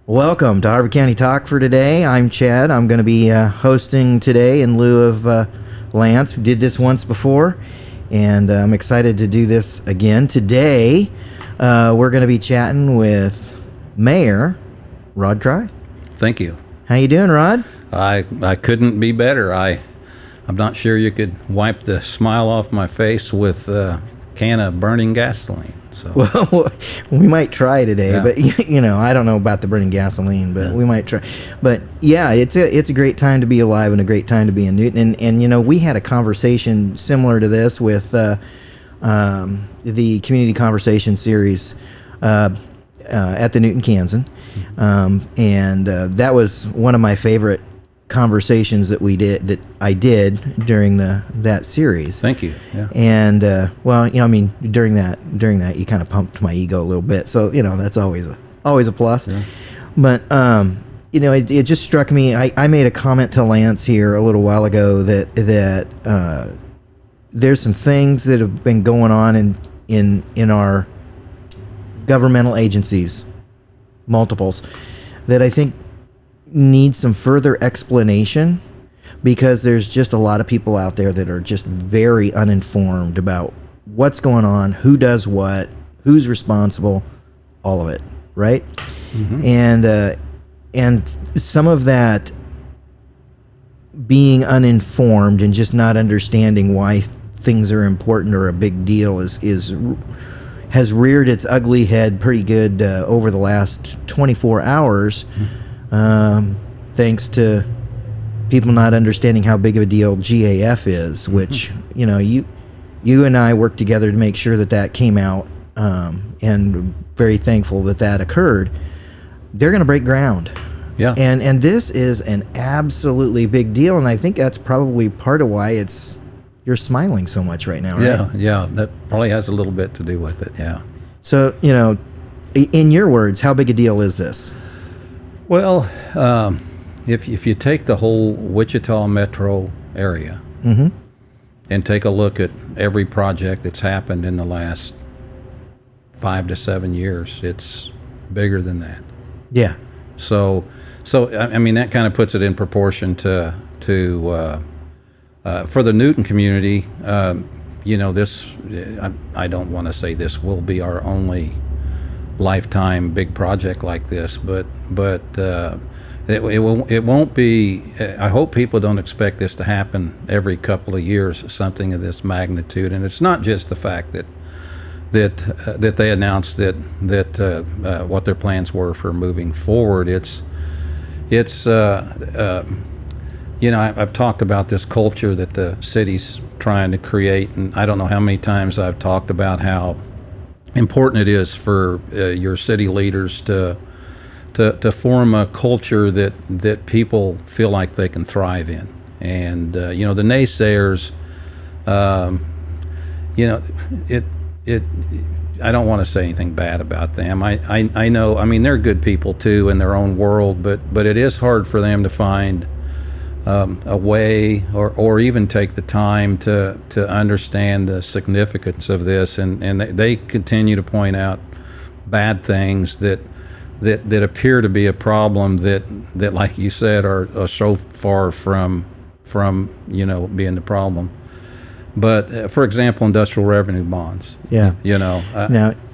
Welcome to Harvard County Talk for today. I'm Chad. I'm going to be hosting today in lieu of Lance, who did this once before, and I'm excited to do this again. Today, we're going to be chatting with Mayor Rod Kreie. Thank you. How you doing, Rod? I couldn't be better. I'm not sure you could wipe the smile off my face with a can of burning gasoline. So. Well, we might try today, Yeah. but I don't know about the burning gasoline, but we might try. But yeah, it's a great time to be alive and a great time to be in Newton. And we had a conversation similar to this with the Community Conversation Series at the Newton Kansan, and that was one of my favorite conversations that I did during that series. Thank you. Yeah. And during that you kind of pumped my ego a little bit, so that's always a plus. Yeah. But it just struck me. I made a comment to Lance here a little while ago that there's some things that have been going on in our governmental agencies, multiples, that I think need some further explanation, because there's just a lot of people out there that are just very uninformed about what's going on, who does what, who's responsible, all of it, right? Mm-hmm. And some of that being uninformed and just not understanding why things are important or a big deal has reared its ugly head pretty good over the last 24 hours. Thanks to people not understanding how big of a deal GAF is, which you and I worked together to make sure that came out, and very thankful that occurred. They're going to break ground, Yeah. and this is an absolutely big deal, and I think that's probably part of why you're smiling so much right now, right? Yeah. That probably has a little bit to do with it. Yeah. So in your words, how big a deal is this? Well, if you take the whole Wichita metro area Mm-hmm. and take a look at every project that's happened in the last 5 to 7 years, it's bigger than that. Yeah. So I mean, that kind of puts it in proportion to for the Newton community. This I don't want to say this will be our only lifetime big project like this, but it won't be. I hope people don't expect this to happen every couple of years, something of this magnitude. And it's not just the fact that they announced that what their plans were for moving forward. I've talked about this culture that the city's trying to create, and I don't know how many times I've talked about how important it is for your city leaders to form a culture that people feel like they can thrive in. And the naysayers, I don't want to say anything bad about them. I know. I mean, they're good people too in their own world, but it is hard for them to find a way or even take the time to understand the significance of this, and they continue to point out bad things that appear to be a problem that like you said are so far from being the problem. But for example, industrial revenue bonds. Yeah. Now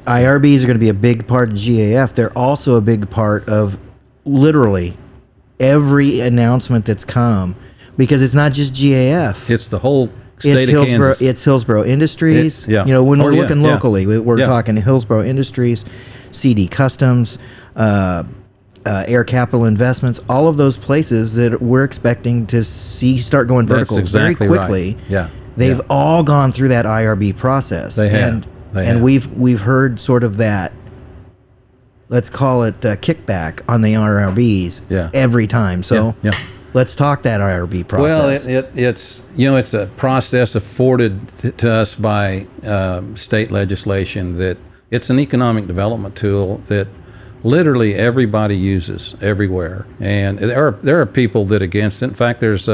IRBs are going to be a big part of GAF. They're also a big part of literally every announcement that's come, because it's not just GAF. It's the whole state of Kansas. It's Hillsborough Industries. Yeah. When we're looking locally, we're Yeah. talking Hillsborough Industries, CD Customs, Air Capital Investments, all of those places that we're expecting to see start going vertical exactly very quickly. Right. Yeah. They've all gone through that IRB process. They have. And we've heard sort of that, let's call it kickback on the IRBs every time. So let's talk that IRB process. Well, it's a process afforded to us by state legislation that it's an economic development tool that literally everybody uses everywhere. And there are people that are against it. In fact, there's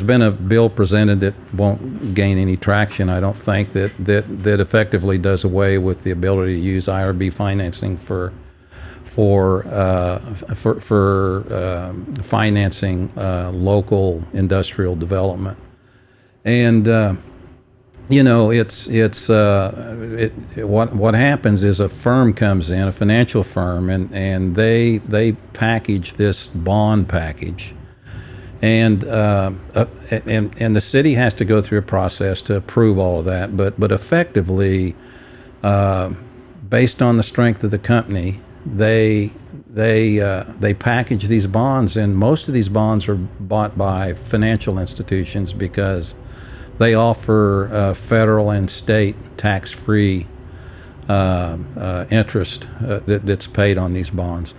been a bill presented that won't gain any traction, I don't think, that effectively does away with the ability to use IRB financing for financing local industrial development. And what happens is a firm comes in, a financial firm, and they package this bond package, and the city has to go through a process to approve all of that. But effectively, based on the strength of the company, they package these bonds, and most of these bonds are bought by financial institutions because they offer federal and state tax-free interest that's paid on these bonds.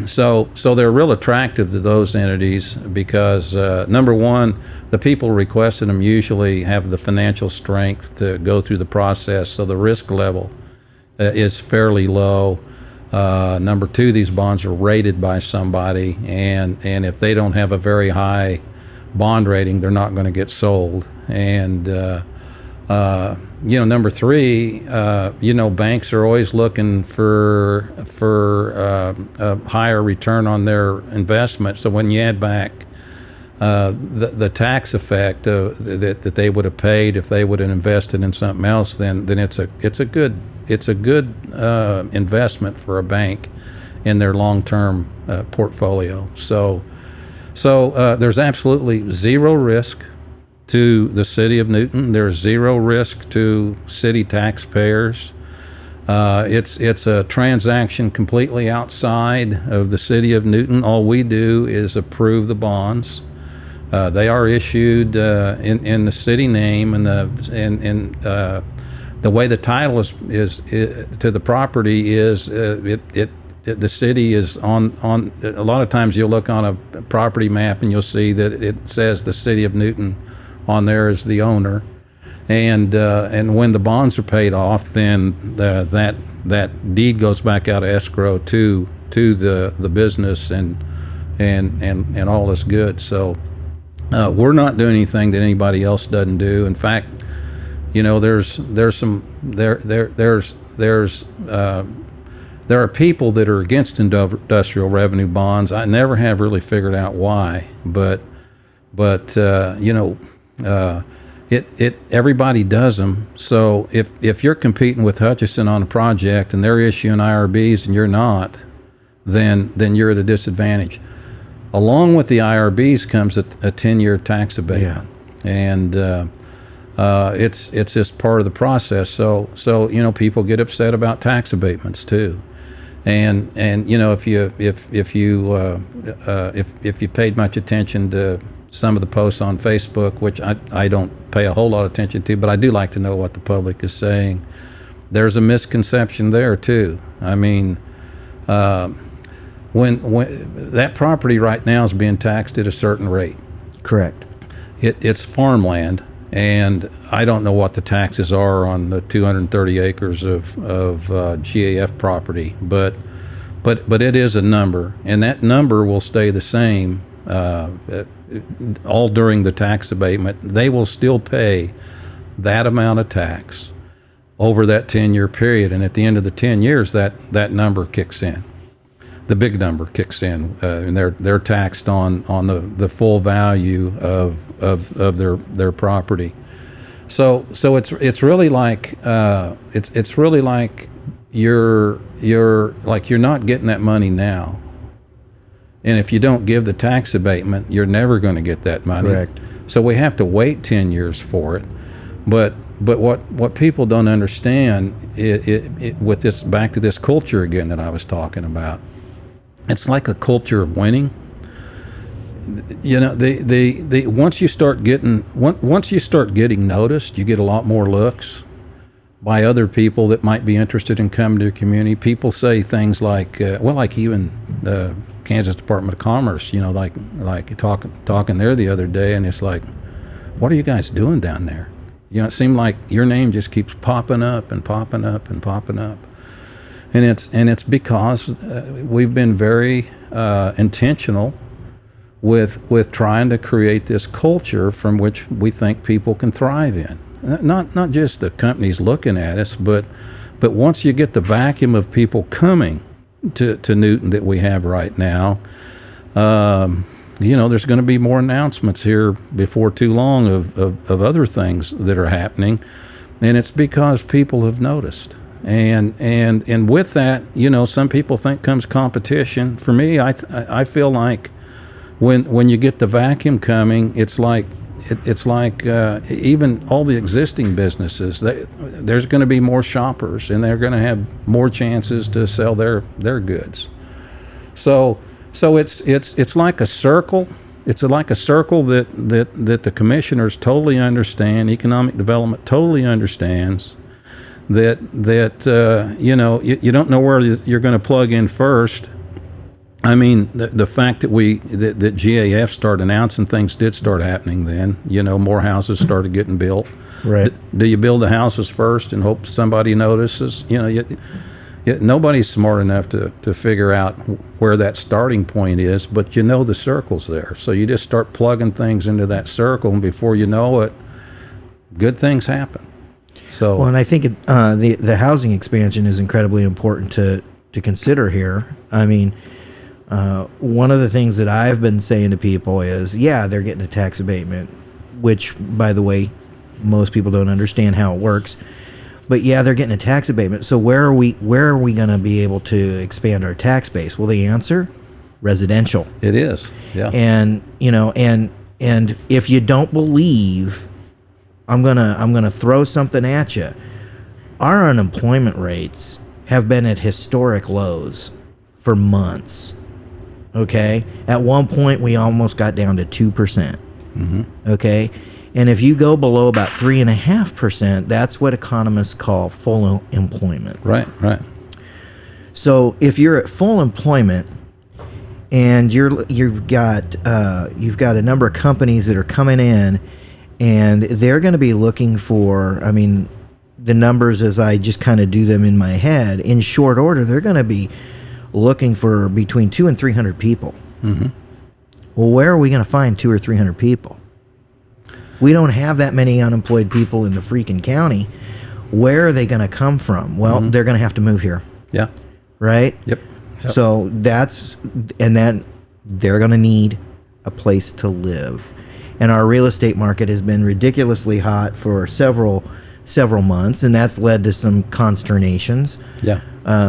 So they're real attractive to those entities because, number one, the people requesting them usually have the financial strength to go through the process, so the risk level is fairly low. Number two, these bonds are rated by somebody, and if they don't have a very high bond rating, they're not going to get sold. And number three, banks are always looking for a higher return on their investment. So when you add back the tax effect that they would have paid if they would have invested in something else, then it's a good investment for a bank in their long-term portfolio. So there's absolutely zero risk to the city of Newton. There's zero risk to city taxpayers. It's a transaction completely outside of the city of Newton. All we do is approve the bonds. They are issued in the city name, and the way the title is to the property is the city is on. A lot of times you'll look on a property map and you'll see that it says the city of Newton on there as the owner, and when the bonds are paid off, then that deed goes back out of escrow to the business, and all is good. So we're not doing anything that anybody else doesn't do. In fact, there are people that are against industrial revenue bonds. I never have really figured out why, but everybody does them. So if you're competing with Hutchison on a project and they're issuing IRBs and you're not, then you're at a disadvantage. Along with the IRBs comes a 10-year tax abatement, and it's just part of the process. So people get upset about tax abatements too, and if you paid much attention to some of the posts on Facebook, which I don't pay a whole lot of attention to, but I do like to know what the public is saying. There's a misconception there too. I mean, when that property right now is being taxed at a certain rate. Correct. It's farmland, and I don't know what the taxes are on the 230 acres of GAF property, but it is a number, and that number will stay the same all during the tax abatement. They will still pay that amount of tax over that 10-year period, and at the end of the 10 years, that number kicks in. The big number kicks in, and they're taxed on the full value of their property. So it's really like it's really like you're not getting that money now. And if you don't give the tax abatement, you're never going to get that money. Correct. So we have to wait 10 years for it. But what people don't understand, with this, back to this culture again that I was talking about, it's like a culture of winning. Once you start getting noticed, you get a lot more looks by other people that might be interested in coming to your community. People say things like, like even the Kansas Department of Commerce, like talking there the other day, and it's like, what are you guys doing down there? It seemed like your name just keeps popping up and popping up and popping up, and it's because we've been very intentional with trying to create this culture from which we think people can thrive in. Not just the companies looking at us, but once you get the vacuum of people coming to Newton that we have right now. There's going to be more announcements here before too long of other things that are happening, and it's because people have noticed. And with that, some people think comes competition. For me, I feel like when you get the vacuum coming, it's like even all the existing businesses, there's going to be more shoppers, and they're going to have more chances to sell their goods. So it's like a circle. It's like a circle that the commissioners totally understand. Economic development totally understands that you don't know where you're going to plug in first. I mean, the fact that that GAF started announcing things did start happening then. More houses started getting built. Right. Do you build the houses first and hope somebody notices? Nobody's smart enough to figure out where that starting point is, but the circle's there. So you just start plugging things into that circle, and before you know it, good things happen. So, well, and I think the housing expansion is incredibly important to consider here. I mean, one of the things that I've been saying to people is, they're getting a tax abatement, which, by the way, most people don't understand how it works. But they're getting a tax abatement. So where are we going to be able to expand our tax base? Well, the answer, residential. It is. Yeah. And and if you don't believe, I'm gonna throw something at you. Our unemployment rates have been at historic lows for months. Okay, at one point we almost got down to 2%. Mm-hmm. Okay. And if you go below about 3.5%, that's what economists call full employment. Right. So if you're at full employment and you've got a number of companies that are coming in, and they're going to be looking for, I mean, the numbers as I just kind of do them in my head, in short order, they're going to be looking for between 200 and 300 people. Mm-hmm. Well, where are we going to find 200 or 300 people? We don't have that many unemployed people in the freaking county. Where are they going to come from? Well, they're going to have to move here. Yeah. Right? Yep. So then they're going to need a place to live. And our real estate market has been ridiculously hot for several months, and that's led to some consternations. Yeah.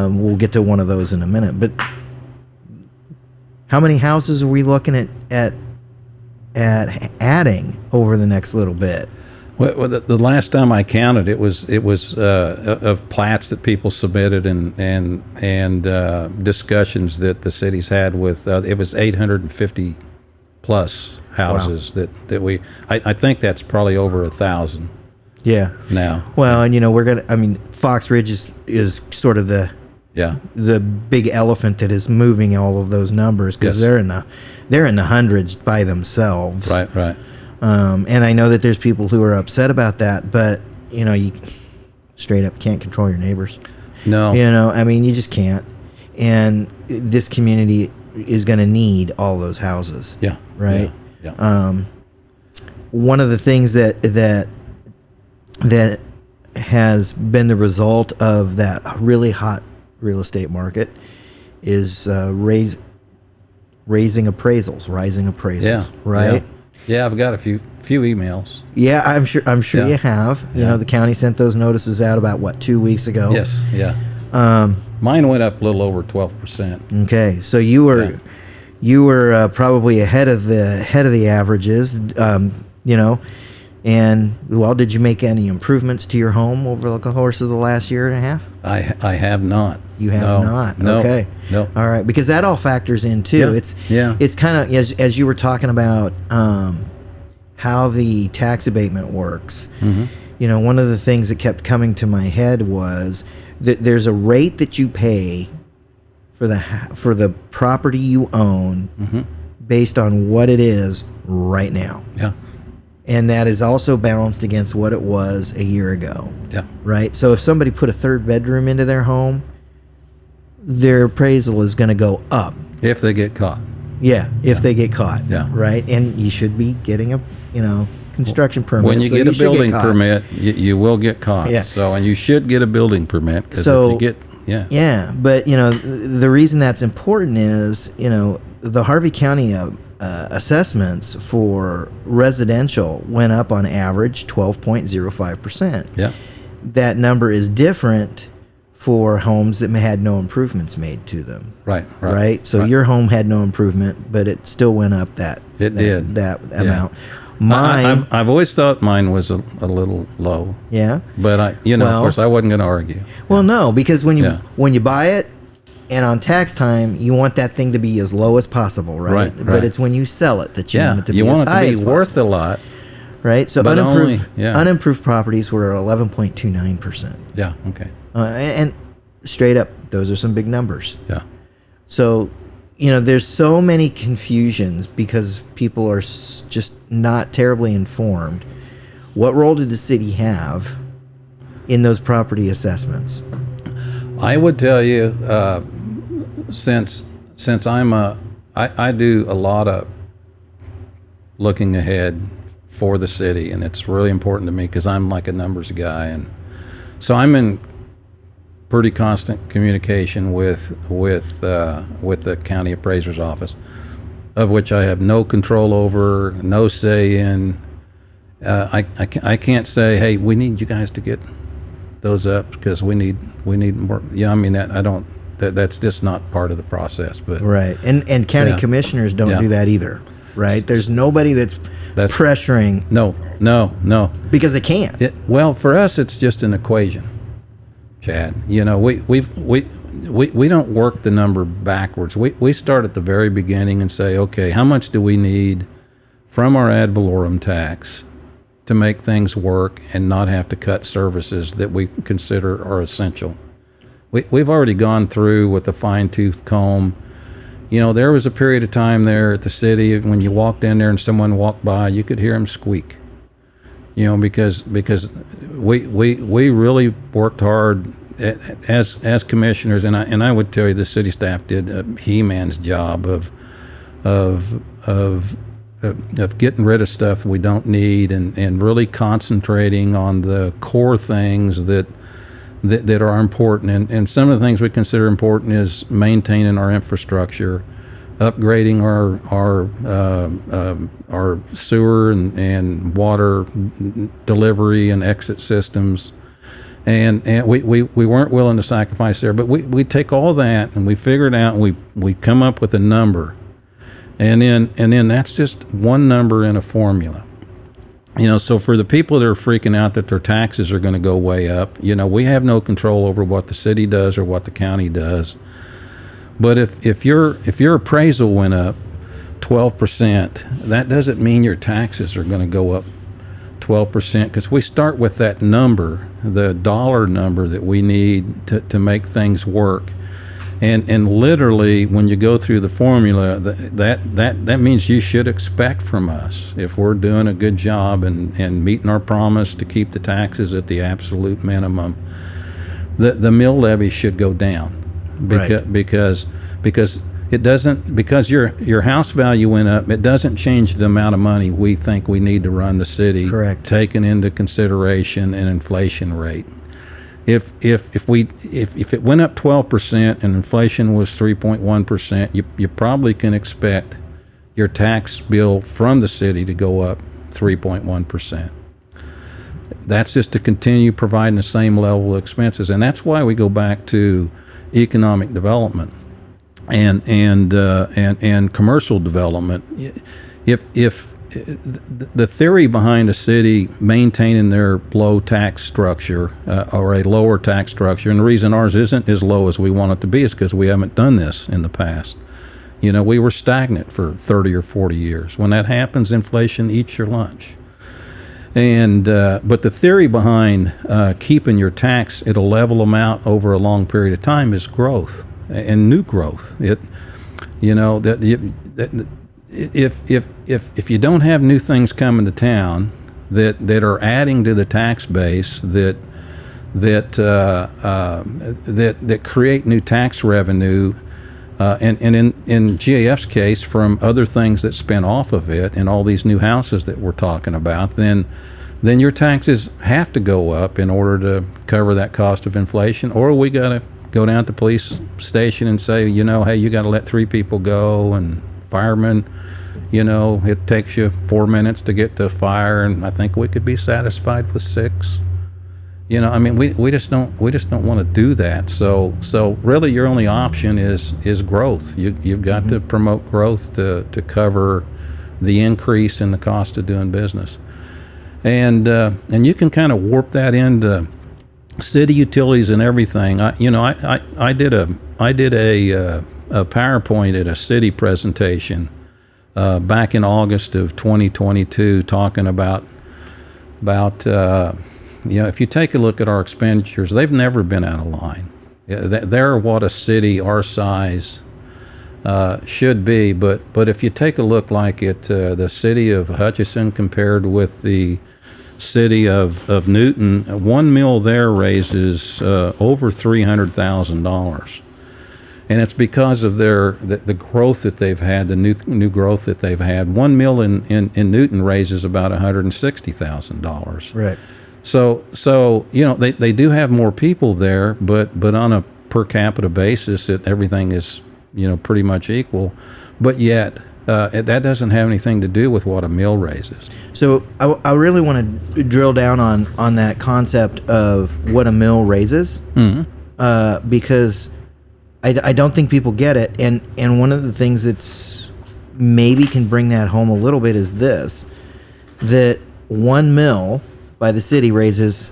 We'll get to one of those in a minute. But how many houses are we looking at adding over the next little bit? Well, the last time I counted, it was of plats that people submitted and discussions that the cities had with. It was 850 plus houses. Wow. that we. I think that's probably over 1,000. Yeah. Now. Well, and Fox Ridge is sort of the big elephant that is moving all of those numbers, because they're in the hundreds by themselves. Right. And I know that there's people who are upset about that, but you straight up can't control your neighbors. No. You just can't. And this community is going to need all those houses. Yeah. Right. Yeah. One of the things that has been the result of that really hot real estate market is rising appraisals. Right. Yeah, I've got a few emails. Yeah, I'm sure you have. The county sent those notices out about 2 weeks ago. Yes. Yeah. Mine went up a little over 12%. Okay, so you were probably ahead of the averages. And did you make any improvements to your home over the course of the last year and a half? I have not. You have not. No, okay. No. All right, because that all factors in too. Yeah. It's kind of as you were talking about how the tax abatement works. Mm-hmm. One of the things that kept coming to my head was that there's a rate that you pay for the property you own based on what it is right now. Yeah. And that is also balanced against what it was a year ago. Yeah. Right? So if somebody put a third bedroom into their home, their appraisal is going to go up. If they get caught. Yeah, if they get caught. Yeah. Right? And you should be getting a, construction permit. When you get a building permit, you will get caught. Yeah. So, and you should get a building permit, because So if you get Yeah. Yeah, but the reason that's important is the Harvey County assessments for residential went up on average 12.05%. Yeah. That number is different for homes that had no improvements made to them. Right. So your home had no improvement, but it still went up that amount. Mine, I've always thought mine was a little low. Yeah. But of course, I wasn't going to argue. Well, no, because when you buy it, and on tax time, you want that thing to be as low as possible, right? But it's when you sell it that you want it to be as high as possible. Worth a lot. Right? So unimproved properties were 11.29%. Yeah, okay. And straight up, those are some big numbers. Yeah. So, there's so many confusions because people are just not terribly informed. What role did the city have in those property assessments? I would tell you, since I do a lot of looking ahead for the city, and it's really important to me because I'm like a numbers guy, and so I'm in pretty constant communication with the county appraiser's office, of which I have no control over, no say in. I can't say, hey, we need you guys to get those up because we need more. Yeah, I mean that's just not part of the process. But right, and county commissioners don't do that either. Right, there's nobody that's pressuring. No, because they can't. Well, for us, it's just an equation, Chad. We don't work the number backwards. We start at the very beginning and say, okay, how much do we need from our ad valorem tax to make things work and not have to cut services that we consider are essential? We've already gone through with the fine-tooth comb. There was a period of time there at the city when you walked in there and someone walked by, you could hear them squeak. Because we really worked hard as commissioners, and I would tell you the city staff did a he-man's job of getting rid of stuff we don't need and really concentrating on the core things that are important. And some of the things we consider important is maintaining our infrastructure, upgrading our sewer and water delivery and exit systems. And we weren't willing to sacrifice there. But we take all that and we figure it out and we come up with a number. And then that's just one number in a formula. So for the people that are freaking out that their taxes are going to go way up, we have no control over what the city does or what the county does. But if your appraisal went up 12%, that doesn't mean your taxes are going to go up 12%, because we start with that number, the dollar number that we need to make things work. And literally, when you go through the formula, that means you should expect from us, if we're doing a good job and meeting our promise to keep the taxes at the absolute minimum, the mill levy should go down, because it doesn't, because your house value went up. It doesn't change the amount of money we think we need to run the city. Correct. Taking into consideration an inflation rate. If it went up 12% and inflation was 3.1%, you probably can expect your tax bill from the city to go up 3.1%. That's just to continue providing the same level of expenses, and that's why we go back to economic development and commercial development. If the theory behind a city maintaining their low tax structure or a lower tax structure, and the reason ours isn't as low as we want it to be is because we haven't done this in the past. We were stagnant for 30 or 40 years. When that happens, inflation eats your lunch. And but the theory behind keeping your tax at a level amount over a long period of time is growth and new growth. If you don't have new things coming to town that are adding to the tax base that create new tax revenue, and in GAF's case from other things that spin off of it and all these new houses that we're talking about, then your taxes have to go up in order to cover that cost of inflation, or we got to go down to the police station and say, hey, you got to let 3 people go, and firemen, it takes you 4 minutes to get to a fire, and I think we could be satisfied with 6. We just don't want to do that. So really, your only option is growth. You've got to promote growth to cover the increase in the cost of doing business, and you can kind of warp that into city utilities and everything. I did a PowerPoint at a city presentation back in August of 2022, talking about if you take a look at our expenditures, they've never been out of line. They're what a city our size should be. But if you take a look like at the city of Hutchinson compared with the city of Newton, one mill there raises over $300,000. And it's because of the growth that they've had, the new growth that they've had. One mill in Newton raises about $160,000. Right. So they do have more people there, but on a per capita basis, everything is pretty much equal. But yet that doesn't have anything to do with what a mill raises. So I really want to drill down on that concept of what a mill raises, because I don't think people get it. And one of the things that's maybe can bring that home a little bit is this, that one mill by the city raises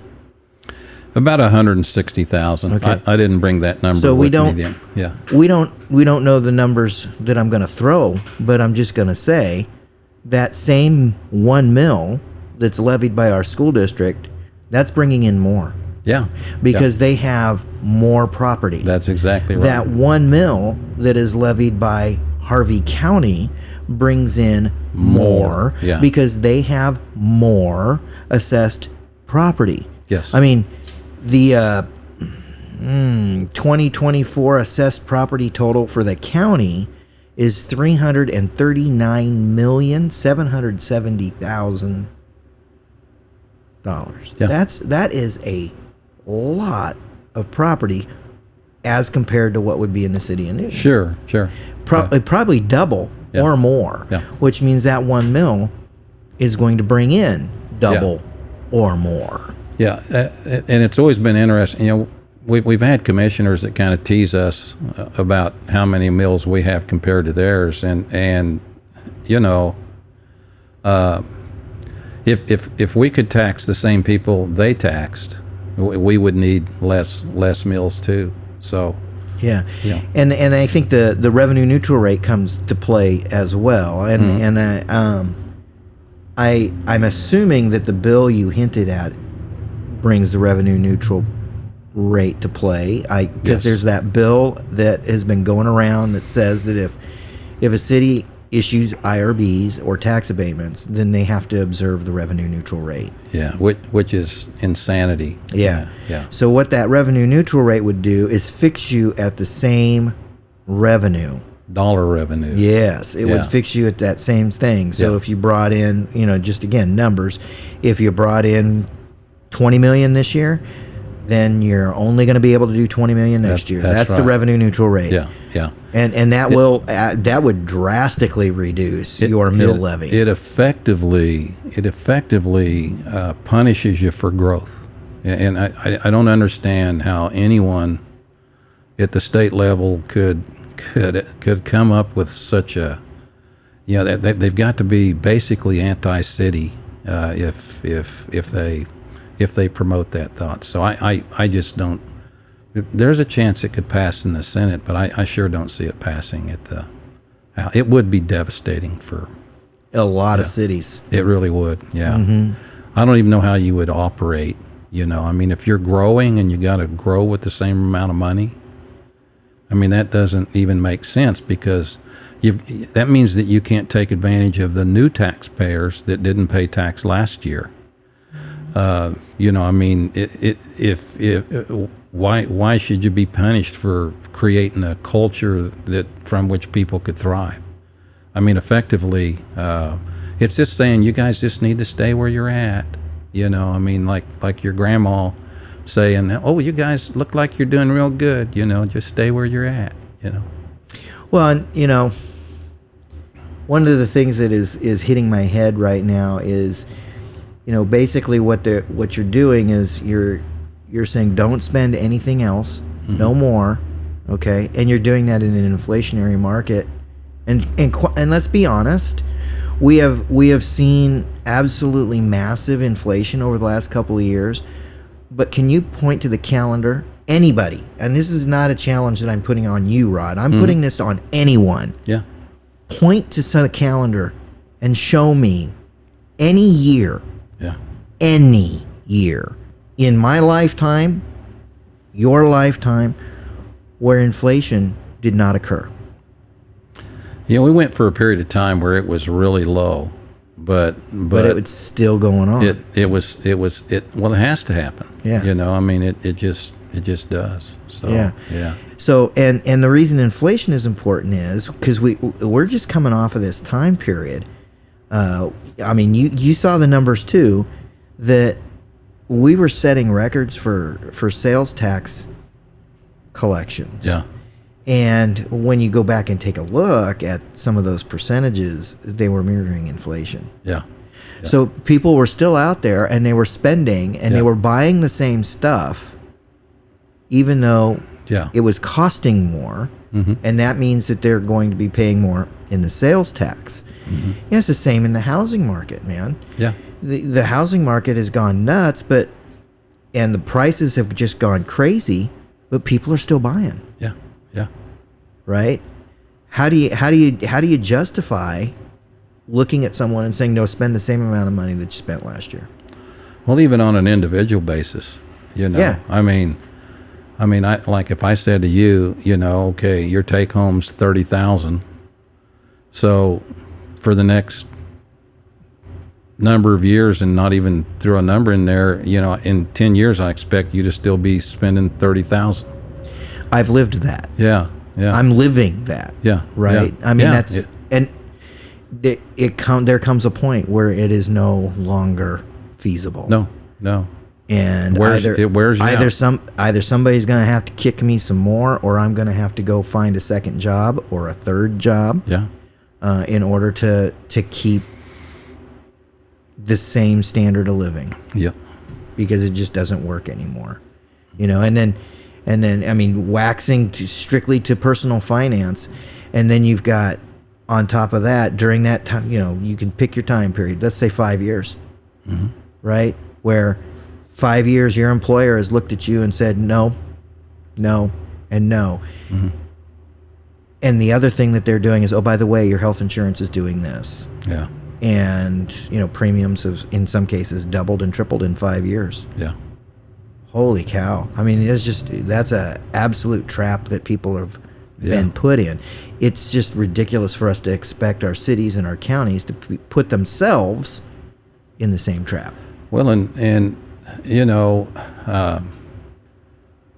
about $160,000. Okay. I didn't bring that number. So with me then. Yeah. We don't know the numbers that I'm going to throw, but I'm just going to say that same one mill that's levied by our school district, that's bringing in more. Yeah. Because they have more property. That's exactly right. That one mill that is levied by Harvey County brings in more because they have more assessed property. Yes. I mean, the 2024 assessed property total for the county is $339,770,000. Yeah. That is a lot of property as compared to what would be in the city of Newton. Sure. Probably double or more, which means that one mill is going to bring in double or more. Yeah, and it's always been interesting. We've had commissioners that kind of tease us about how many mills we have compared to theirs, and if we could tax the same people they taxed, we would need less mills too. So. Yeah. And I think the revenue neutral rate comes to play as well, and I'm assuming that the bill you hinted at brings the revenue neutral rate to play. Because there's that bill that has been going around that says that if a city issues IRBs or tax abatements, then they have to observe the revenue neutral rate. Yeah, which is insanity. Yeah. So what that revenue neutral rate would do is fix you at the same revenue. Dollar revenue. Yes, it would fix you at that same thing. So if you brought in, just again, numbers, if you brought in $20 million this year, then you're only going to be able to do $20 million next year. That's right. The revenue neutral rate. Yeah. And that would drastically reduce your mill levy. It effectively punishes you for growth. And I don't understand how anyone at the state level could come up with such a, they've got to be basically anti-city if they promote that thought. So I just don't. There's a chance it could pass in the Senate, but I sure don't see it passing at the. It would be devastating for a lot of cities. It really would. Yeah. Mm-hmm. I don't even know how you would operate. If you're growing and you got to grow with the same amount of money, that doesn't even make sense, because that means that you can't take advantage of the new taxpayers that didn't pay tax last year. Why should you be punished for creating a culture from which people could thrive? Effectively, it's just saying you guys just need to stay where you're at. Like your grandma saying, "Oh, you guys look like you're doing real good. Just stay where you're at." Well, and one of the things that is hitting my head right now is, basically what you're doing is you're saying don't spend anything else, no more, okay, and you're doing that in an inflationary market, and let's be honest, we have seen absolutely massive inflation over the last couple of years, but can you point to the calendar? Anybody, and this is not a challenge that I'm putting on you, Rod. I'm putting this on anyone. Yeah. Point to some calendar and show me any year, any year in my lifetime, your lifetime, where inflation did not occur. We went for a period of time where it was really low, but it was still going on. It has to happen. Yeah. It just does. So, yeah. So, and the reason inflation is important is because we're just coming off of this time period. You saw the numbers too, that we were setting records for sales tax collections. Yeah. And when you go back and take a look at some of those percentages, they were mirroring inflation. Yeah. So people were still out there and they were spending and they were buying the same stuff, even though it was costing more, and that means that they're going to be paying more in the sales tax. It's the same in the housing market, man. Yeah. The housing market has gone nuts, and the prices have just gone crazy, but people are still buying. Yeah. Yeah. Right? How do you justify looking at someone and saying, no, spend the same amount of money that you spent last year? Well, even on an individual basis, Yeah. Like if I said to you, okay, your take home's $30,000. So for the next number of years, and not even throw a number in there, in 10 years, I expect you to still be spending $30,000. I've lived that. Yeah. Yeah. I'm living that. Yeah. Right. Yeah. There comes a point where it is no longer feasible. No. And either somebody's going to have to kick me some more, or I'm going to have to go find a second job or a third job. Yeah. In order to keep the same standard of living. Yeah. Because it just doesn't work anymore. And then waxing strictly to personal finance, and then you've got on top of that, during that time, you can pick your time period. Let's say 5 years, right? Where 5 years your employer has looked at you and said no, no, and no. And the other thing that they're doing is, oh, by the way, your health insurance is doing this. Yeah. And, premiums have, in some cases, doubled and tripled in 5 years. Yeah. Holy cow. That's a absolute trap that people have been put in. It's just ridiculous for us to expect our cities and our counties to put themselves in the same trap. Well, and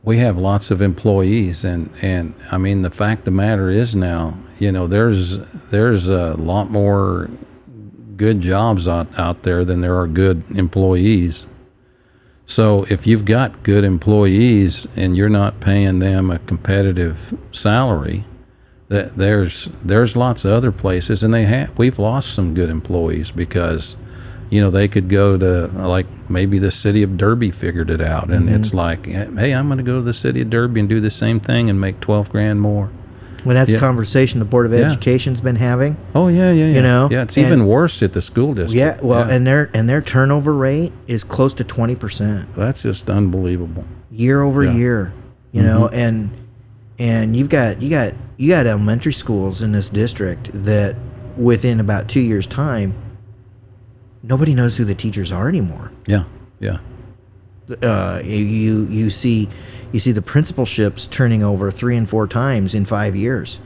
we have lots of employees, and the fact of the matter is now, there's a lot more good jobs out there than there are good employees. So if you've got good employees and you're not paying them a competitive salary, there's lots of other places, and we've lost some good employees because they could go to, like, maybe the city of Derby figured it out, and it's like, hey, I'm going to go to the city of Derby and do the same thing and make $12,000 more. Well, that's a conversation the Board of Education's been having. Oh yeah. It's even worse at the school district. Yeah, well, and their turnover rate is close to 20%. That's just unbelievable. Year over year, and you've got elementary schools in this district that within about 2 years' time, nobody knows who the teachers are anymore. Yeah. You see the principalships turning over 3 and 4 times in 5 years.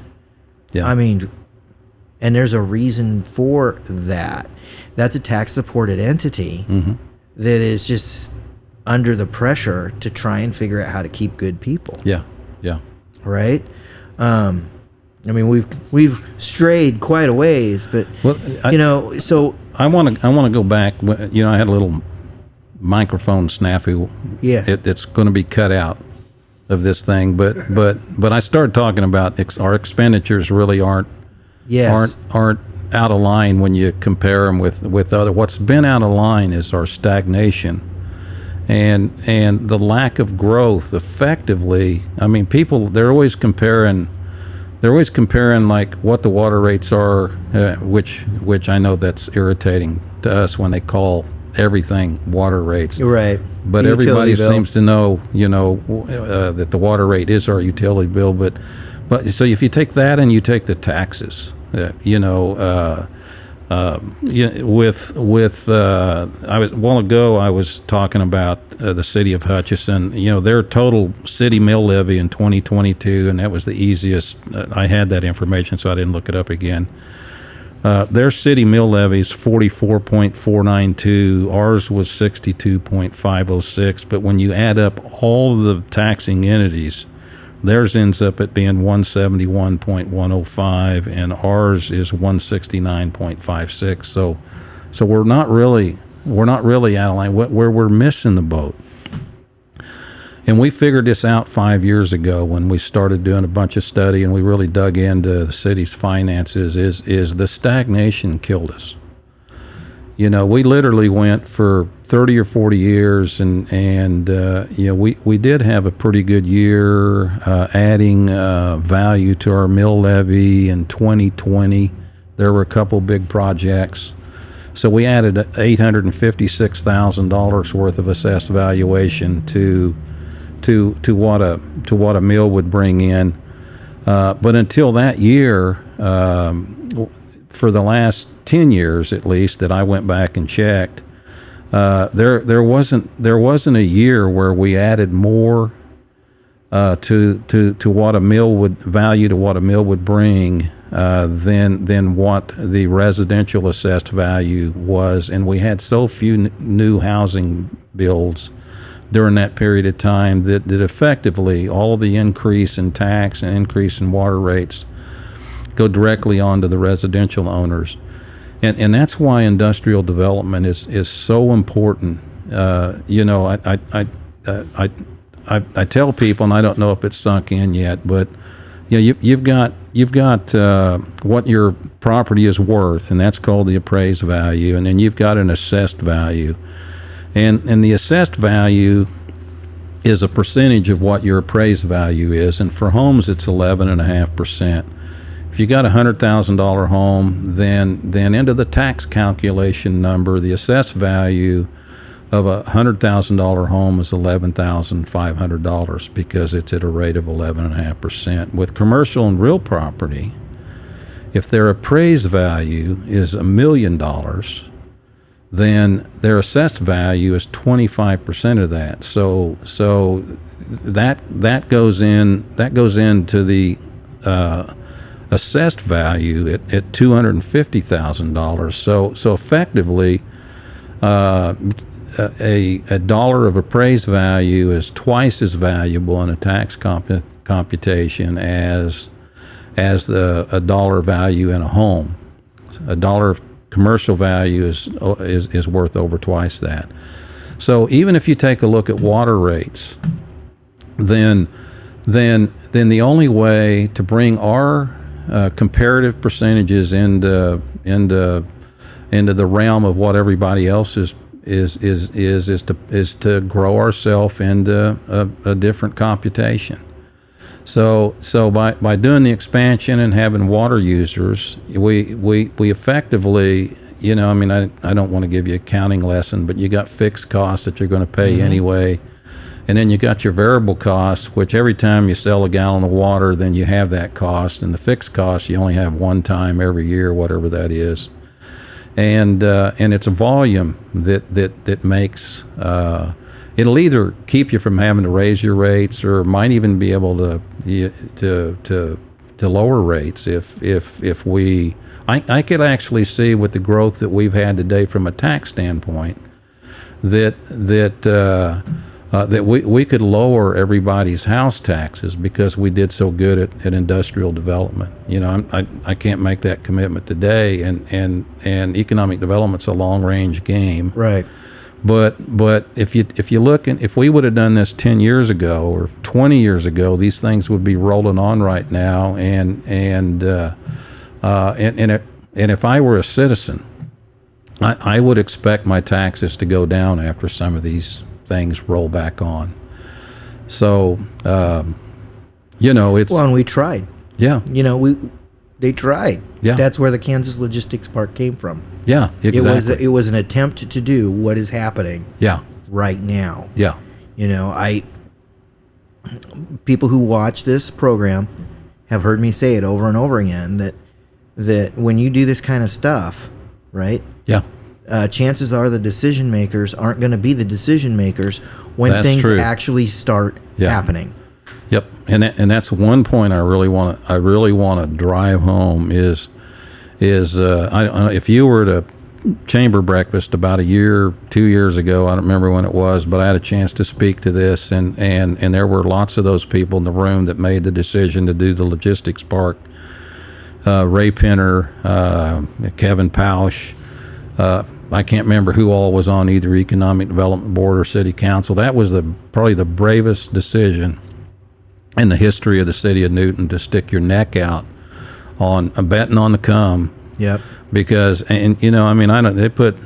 Yeah. And there's a reason for that. That's a tax-supported entity that is just under the pressure to try and figure out how to keep good people. Yeah. Right? We've strayed quite a ways, but so I want to go back. I had a little microphone snafu. Yeah. It's going to be cut out of this thing. But I started talking about our expenditures really aren't out of line when you compare them with other. What's been out of line is our stagnation and the lack of growth. Effectively, I mean, people, they're always comparing like what the water rates are, which I know that's irritating to us when they call everything water rates. Right. But The everybody utility bill. seems to know, that the water rate is our utility bill. But so if you take that and you take the taxes, I was a while ago I was talking about the city of Hutchinson. Their total city mill levy in 2022, and that was the easiest. I had that information, so I didn't look it up again. Their city mill levy is 44.492. Ours was 62.506. But when you add up all the taxing entities, theirs ends up at being 171.105, and ours is 169.56. So we're not really out of line. Where we're missing the boat. And we figured this out 5 years ago when we started doing a bunch of study and we really dug into the city's finances. Is the stagnation killed us? We literally went for 30 or 40 years, and we did have a pretty good year adding value to our mill levy in 2020. There were a couple big projects. So we added $856,000 worth of assessed valuation to what a mill would bring in. But until that year, for the last 10 years at least that I went back and checked, there wasn't a year where we added more to what a mill would value to what a mill would bring than what the residential assessed value was. And we had so few new housing builds during that period of time that effectively all the increase in tax and increase in water rates go directly onto the residential owners. And that's why industrial development is so important. I tell people, and I don't know if it's sunk in yet, but you've got what your property is worth, and that's called the appraised value, and then you've got an assessed value, and the assessed value is a percentage of what your appraised value is, and for homes it's 11.5%. If you got a $100,000 home, then into the tax calculation number, the assessed value of a $100,000 home is $11,500 because it's at a rate of 11.5%. With commercial and real property, if their appraised value is $1 million, then their assessed value is 25% of that. So that goes into the assessed value at $250,000. So effectively, a dollar of appraised value is twice as valuable in a tax computation as a dollar value in a home. A dollar of commercial value is worth over twice that. So even if you take a look at water rates, then the only way to bring our comparative percentages into the realm of what everybody else is to grow ourselves into a different computation. So by doing the expansion and having water users, we effectively, I don't want to give you an accounting lesson, but you got fixed costs that you're going to pay anyway. And then you got your variable costs, which every time you sell a gallon of water, then you have that cost. And the fixed cost you only have one time every year, whatever that is. And it's a volume that makes it'll either keep you from having to raise your rates, or might even be able to lower rates if we. I could actually see with the growth that we've had today from a tax standpoint that we could lower everybody's house taxes because we did so good at industrial development. I can't make that commitment today, and economic development's a long range game. Right. But if you look, and if we would have done this 10 years ago or 20 years ago, these things would be rolling on right now. And if I were a citizen, I would expect my taxes to go down after some of these things roll back on. So, it's... Well, and we tried. Yeah. They tried. Yeah. That's where the Kansas Logistics Park came from. Yeah, exactly. It was an attempt to do what is happening Yeah. right now. Yeah. People who watch this program have heard me say it over and over again that when you do this kind of stuff, right? Yeah. Chances are the decision makers aren't going to be the decision makers when That's things true. actually start happening. Yep, and that's one point I really want to drive home is if you were at a chamber breakfast about 2 years ago, I don't remember when it was, but I had a chance to speak to this, and there were lots of those people in the room that made the decision to do the logistics park. Ray Penner, Kevin Pausch, I can't remember who all was on either Economic Development Board or City Council. That was probably the bravest decision in the history of the city of Newton to stick your neck out on betting on the come. Yep. Because, they put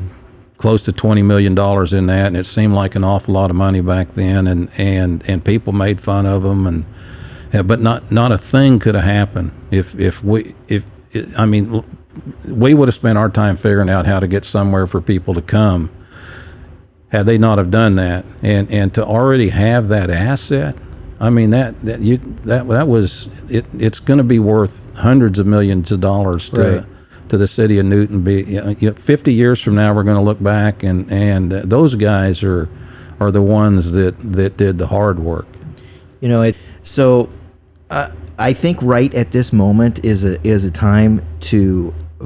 close to $20 million in that, and it seemed like an awful lot of money back then, and people made fun of them, but not a thing could have happened if we would have spent our time figuring out how to get somewhere for people to come had they not have done that, and to already have that asset. I mean, that was it. It's going to be worth hundreds of millions of dollars to the city of Newton. 50 years from now, we're going to look back, and those guys are the ones that did the hard work. So I think right at this moment is a time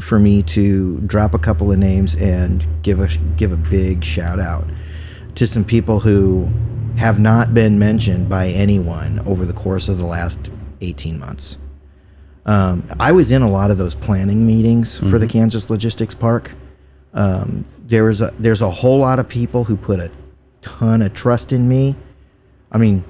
for me to drop a couple of names and give a big shout out to some people who have not been mentioned by anyone over the course of the last 18 months. I was in a lot of those planning meetings for the Kansas Logistics Park. There's a whole lot of people who put a ton of trust in me. I mean,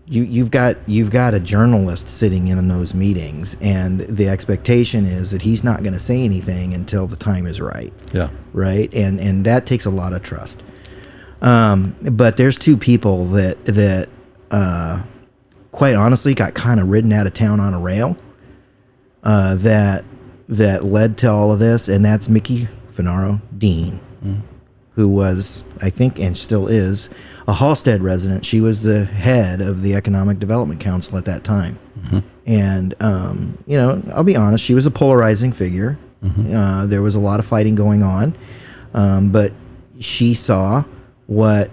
you've got a journalist sitting in on those meetings, and the expectation is that he's not going to say anything until the time is right. Yeah. Right, and that takes a lot of trust. But there's two people that quite honestly got kind of ridden out of town on a rail that led to all of this, and that's Mickey Finaro Dean, who was, I think, and still is, a Halstead resident. She was the head of the Economic Development Council at that time. And, I'll be honest, she was a polarizing figure. There was a lot of fighting going on, but she saw what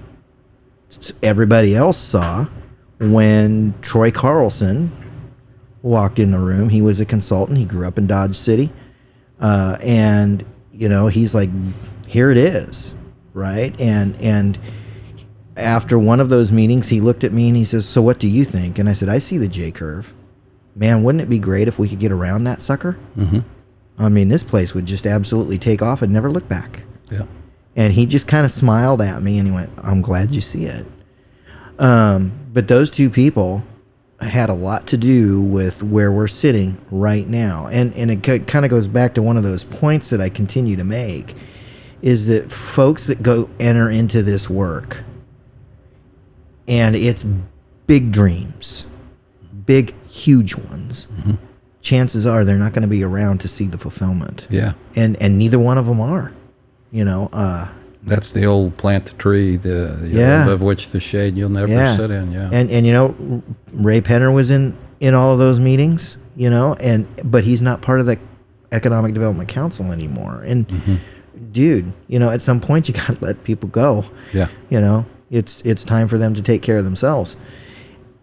everybody else saw when Troy Carlson walked in the room. He was a consultant. He grew up in Dodge City. And, he's like, here it is, right? And after one of those meetings, he looked at me and he says, so what do you think? And I said, I see the J-curve. Man, wouldn't it be great if we could get around that sucker? I mean, this place would just absolutely take off and never look back. Yeah. And he just kind of smiled at me and he went, I'm glad you see it. But those two people had a lot to do with where we're sitting right now. And it kind of goes back to one of those points that I continue to make, is that folks that enter into this work, and it's big dreams, big, huge ones, chances are they're not going to be around to see the fulfillment. Yeah. And neither one of them are. That's the old plant the tree, of which the shade you'll never sit in. Yeah. And Ray Penner was in all of those meetings, but he's not part of the Economic Development Council anymore. And dude, at some point you got to let people go. Yeah. It's time for them to take care of themselves.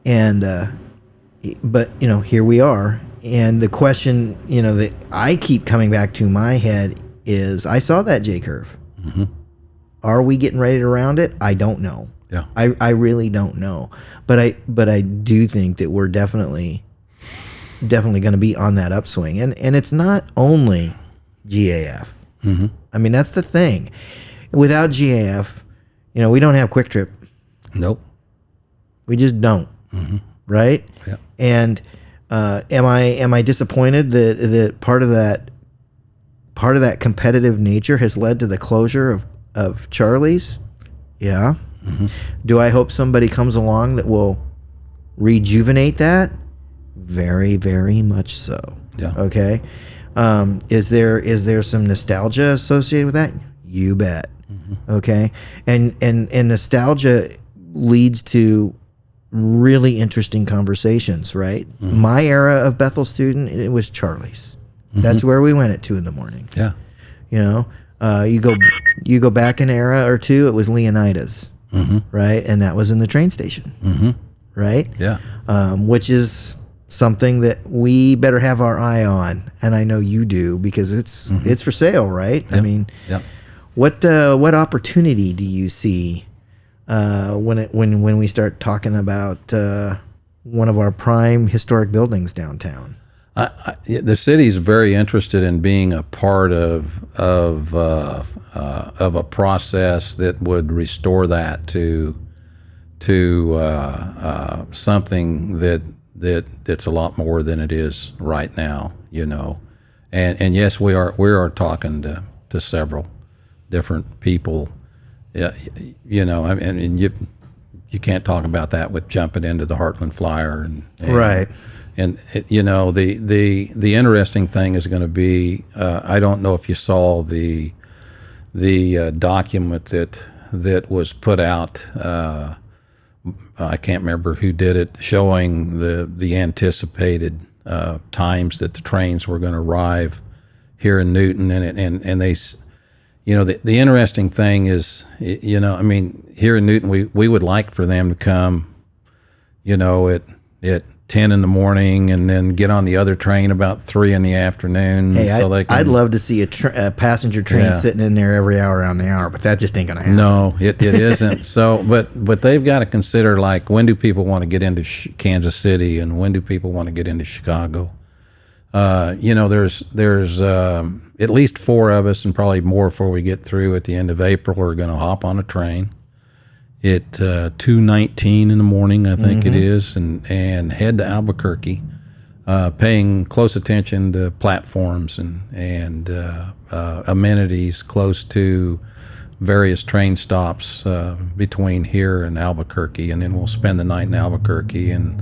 And but here we are. And the question, that I keep coming back to my head is, I saw that J-curve. Are we getting ready to round it? I don't know. Yeah. I really don't know. But I do think that we're definitely going to be on that upswing. And it's not only GAF. I mean, that's the thing. Without GAF, we don't have Quick Trip. Nope. We just don't. Mm-hmm. Right? Yeah. And am I disappointed that part of that competitive nature has led to the closure of Charlie's? Yeah. Mm-hmm. Do I hope somebody comes along that will rejuvenate that? Very, very much so. Yeah. Okay. Is there some nostalgia associated with that? You bet. Mm-hmm. Okay. And nostalgia leads to really interesting conversations, right? Mm-hmm. My era of Bethel student, it was Charlie's. Mm-hmm. That's where we went at 2 a.m. Yeah. You go back an era or two, it was Leonidas, mm-hmm. right? And that was in the train station, mm-hmm. right? Yeah. Which is something that we better have our eye on, and I know you do because it's for sale, right? Yep. I mean, yep. What opportunity do you see when we start talking about one of our prime historic buildings downtown? The city's very interested in being a part of a process that would restore that to something that's a lot more than it is right now, and yes, we are talking to several different people. Yeah, and you can't talk about that with jumping into the Heartland Flyer and right. And the interesting thing is going to be I don't know if you saw the document that was put out. I can't remember who did it, showing the anticipated times that the trains were going to arrive here in Newton, and they. The interesting thing is, here in Newton, we would like for them to come, at 10 in the morning and then get on the other train about 3 in the afternoon. Hey, so I'd love to see a passenger train sitting in there every hour on the hour, but that just ain't going to happen. No, it isn't. So, but they've got to consider, like, when do people want to get into Kansas City and when do people want to get into Chicago? There's at least 4 of us and probably more before we get through at the end of April are going to hop on a train at 2:19 in the morning, I think it is, and head to Albuquerque, paying close attention to platforms and amenities close to various train stops between here and Albuquerque, and then we'll spend the night in Albuquerque and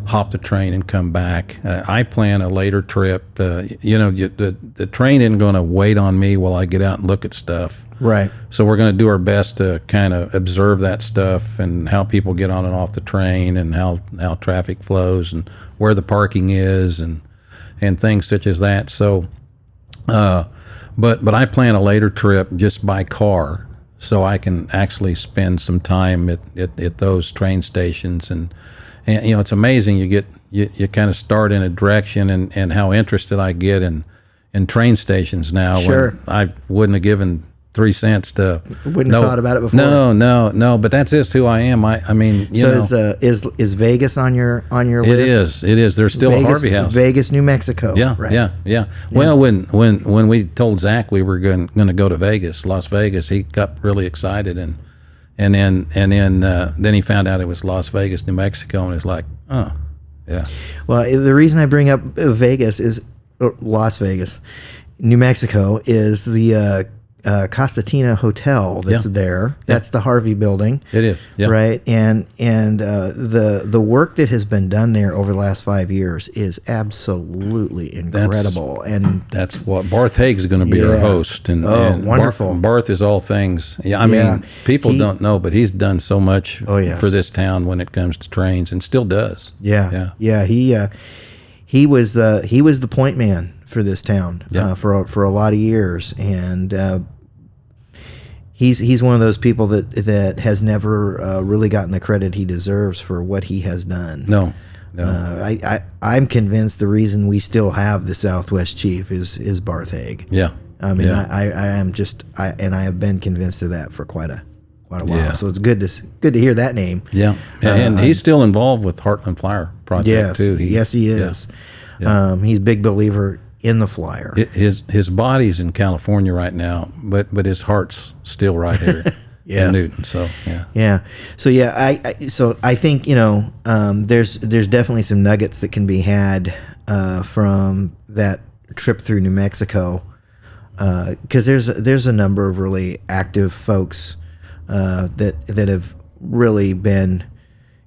hop the train and come back. I plan a later trip. The train isn't going to wait on me while I get out and look at stuff. Right. So we're going to do our best to kind of observe that stuff and how people get on and off the train and how traffic flows and where the parking is and things such as that. So, but I plan a later trip just by car so I can actually spend some time at those train stations and it's amazing. You kind of start in a direction and how interested I get in train stations now. Sure. When I wouldn't have given 3 cents to. Wouldn't have thought about it before. No. But that's just who I am. I mean, is Vegas on your list? It is. There's still Vegas, a Harvey House. Vegas, New Mexico. Yeah, right. yeah. Well, when we told Zach we were going to go to Vegas, Las Vegas, he got really excited and then he found out it was Las Vegas, New Mexico, and it's like, oh, yeah. Well, the reason I bring up Vegas is Las Vegas, New Mexico is the Costatina Hotel that's there. That's the Harvey building. It is, yeah. Right, and the work that has been done there over the last 5 years is absolutely incredible. That's what Barth Haig's going to be our host. And wonderful. Barth is all things. Yeah, I mean, people don't know, but he's done so much for this town when it comes to trains, and still does. Yeah. He was the point man for this town for a lot of years, and he's one of those people that has never really gotten the credit he deserves for what he has done. No. I'm convinced the reason we still have the Southwest Chief is Barth Haig. Yeah. I mean, I have been convinced of that for quite a while. Yeah. So it's good to hear that name. Yeah. And he's still involved with Heartland Flyer project too. Yes, he is. Yeah. He's a big believer in the Flyer. His body's in California right now, but his heart's still right here. Yes. in Newton. So yeah. Yeah. So I think there's definitely some nuggets that can be had from that trip through New Mexico, because there's a number of really active folks that have really been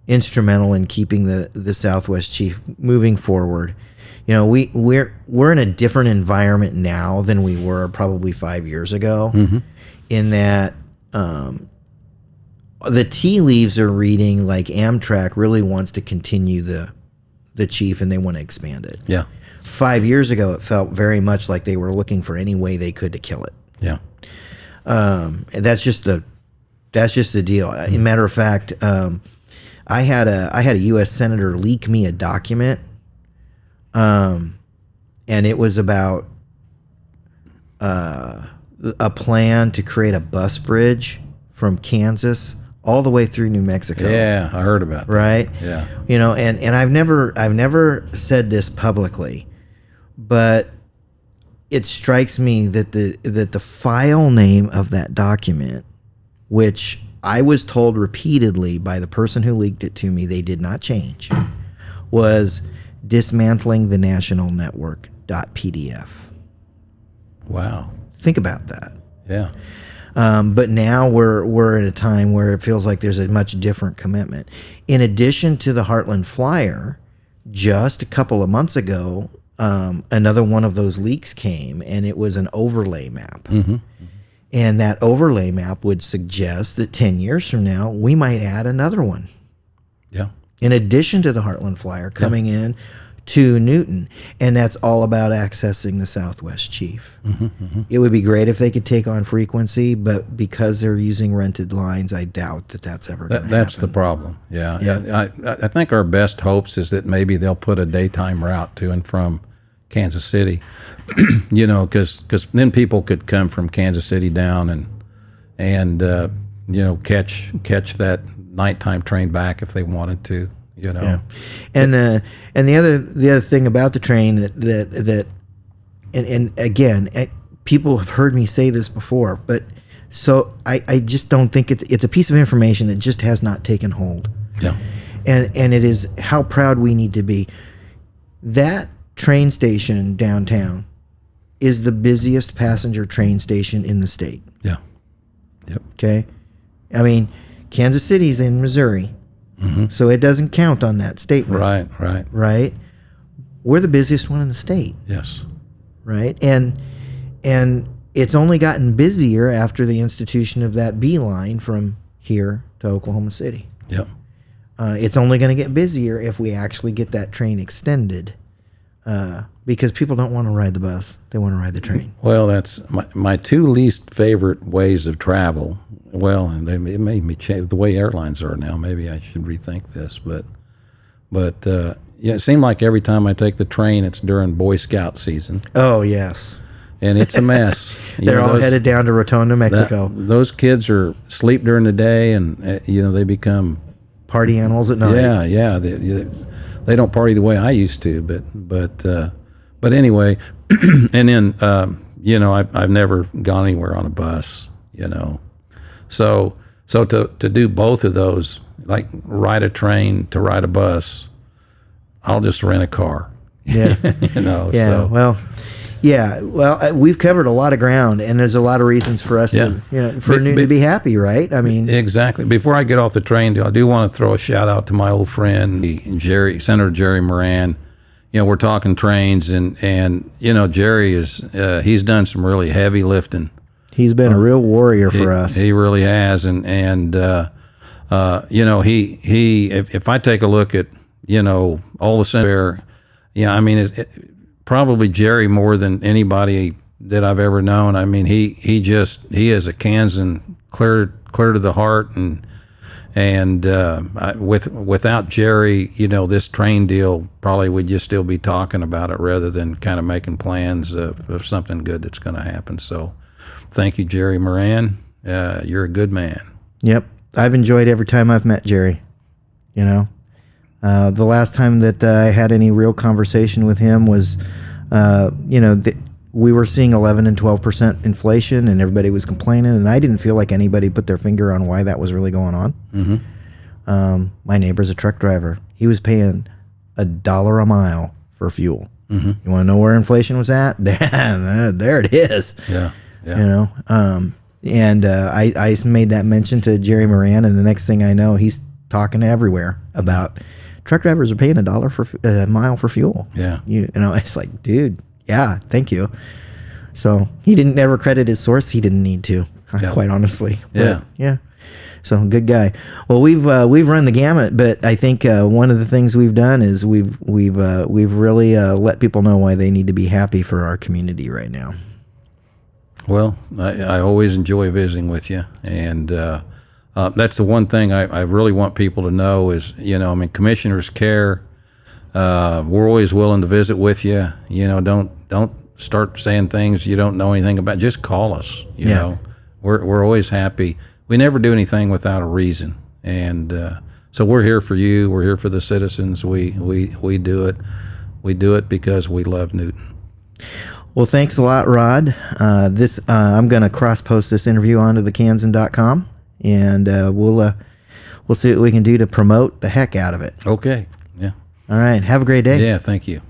instrumental in keeping the Southwest Chief moving forward. We're in a different environment now than we were probably 5 years ago, in that the tea leaves are reading like Amtrak really wants to continue the chief and they want to expand it. Yeah. 5 years ago, it felt very much like they were looking for any way they could to kill it. Yeah. And that's just the deal. As a matter of fact, I had a U.S. senator leak me a document, and it was about a plan to create a bus bridge from Kansas all the way through New Mexico. Yeah, I heard about that. Right? Yeah. And I've never said this publicly, but it strikes me that the file name of that document, which I was told repeatedly by the person who leaked it to me they did not change, was dismantling the national network.pdf. Wow. Think about that. Yeah. But now we're at a time where it feels like there's a much different commitment. In addition to the Heartland Flyer, just a couple of months ago, another one of those leaks came, and it was an overlay map. Mm-hmm. And that overlay map would suggest that 10 years from now, we might add another one. Yeah. In addition to the Heartland Flyer coming in to Newton. And that's all about accessing the Southwest Chief. Mm-hmm, mm-hmm. It would be great if they could take on frequency, but because they're using rented lines, I doubt that that's ever going to happen. That's the problem. Yeah. I think our best hopes is that maybe they'll put a daytime route to and from Kansas City, because then people could come from Kansas City down and catch that nighttime train back if they wanted to. Yeah. And the other thing about the train that again, people have heard me say this before, but so I just don't think it's a piece of information that just has not taken hold. Yeah. And it is how proud we need to be. That train station downtown is the busiest passenger train station in the state. Yeah. Yep. Okay. I mean, Kansas City's in Missouri. Mm-hmm. So it doesn't count on that statement. Right. We're the busiest one in the state. Yes. Right. And it's only gotten busier after the institution of that B line from here to Oklahoma City. Yep. It's only going to get busier if we actually get that train extended, because people don't want to ride the bus. They want to ride the train. Well, that's my two least favorite ways of travel. Well, and it made me change the way airlines are now. Maybe I should rethink this, but it seemed like every time I take the train, it's during Boy Scout season. Oh yes, and it's a mess. They're all headed down to Raton, New Mexico. Those kids are asleep during the day, and they become party animals at night. Yeah. They don't party the way I used to, but anyway, and then I've never gone anywhere on a bus. So to do both of those, like ride a train to ride a bus, I'll just rent a car. Yeah. Yeah. So. Well, we've covered a lot of ground, and there's a lot of reasons for us to Newton to be happy, right? I mean, exactly. Before I get off the train, I do want to throw a shout out to my old friend Senator Jerry Moran. We're talking trains, and Jerry he's done some really heavy lifting. He's been a real warrior for us. He really has, and he if I take a look at all the senators, probably Jerry more than anybody that I've ever known. I mean, he is a Kansan clear to the heart, and without Jerry, this train deal probably would just still be talking about it rather than kind of making plans of something good that's going to happen. So. Thank you, Jerry Moran. You're a good man. Yep. I've enjoyed every time I've met Jerry. The last time that I had any real conversation with him was, we were seeing 11 and 12% inflation, and everybody was complaining, and I didn't feel like anybody put their finger on why that was really going on. Mm-hmm. My neighbor's a truck driver. He was paying $1 a mile for fuel. Mm-hmm. You want to know where inflation was at? There it is. Yeah. Yeah. You know, I made that mention to Jerry Moran, and the next thing I know, he's talking everywhere about truck drivers are paying $1 for a mile for fuel. Yeah. You know, it's like, dude, yeah, thank you. So he didn't ever credit his source. He didn't need to, quite honestly. Yeah. But, yeah. So good guy. Well, we've run the gamut, but I think one of the things we've done is we've really let people know why they need to be happy for our community right now. Well, I always enjoy visiting with you, and that's the one thing I really want people to know is, you know, I mean, commissioners care. We're always willing to visit with you. You know, don't start saying things you don't know anything about. Just call us. You know, we're always happy. We never do anything without a reason, and so we're here for you. We're here for the citizens. We do it. We do it because we love Newton. Well, thanks a lot, Rod. I'm going to cross-post this interview onto the Kansan.com, and we'll see what we can do to promote the heck out of it. Okay. Yeah. All right. Have a great day. Yeah. Thank you.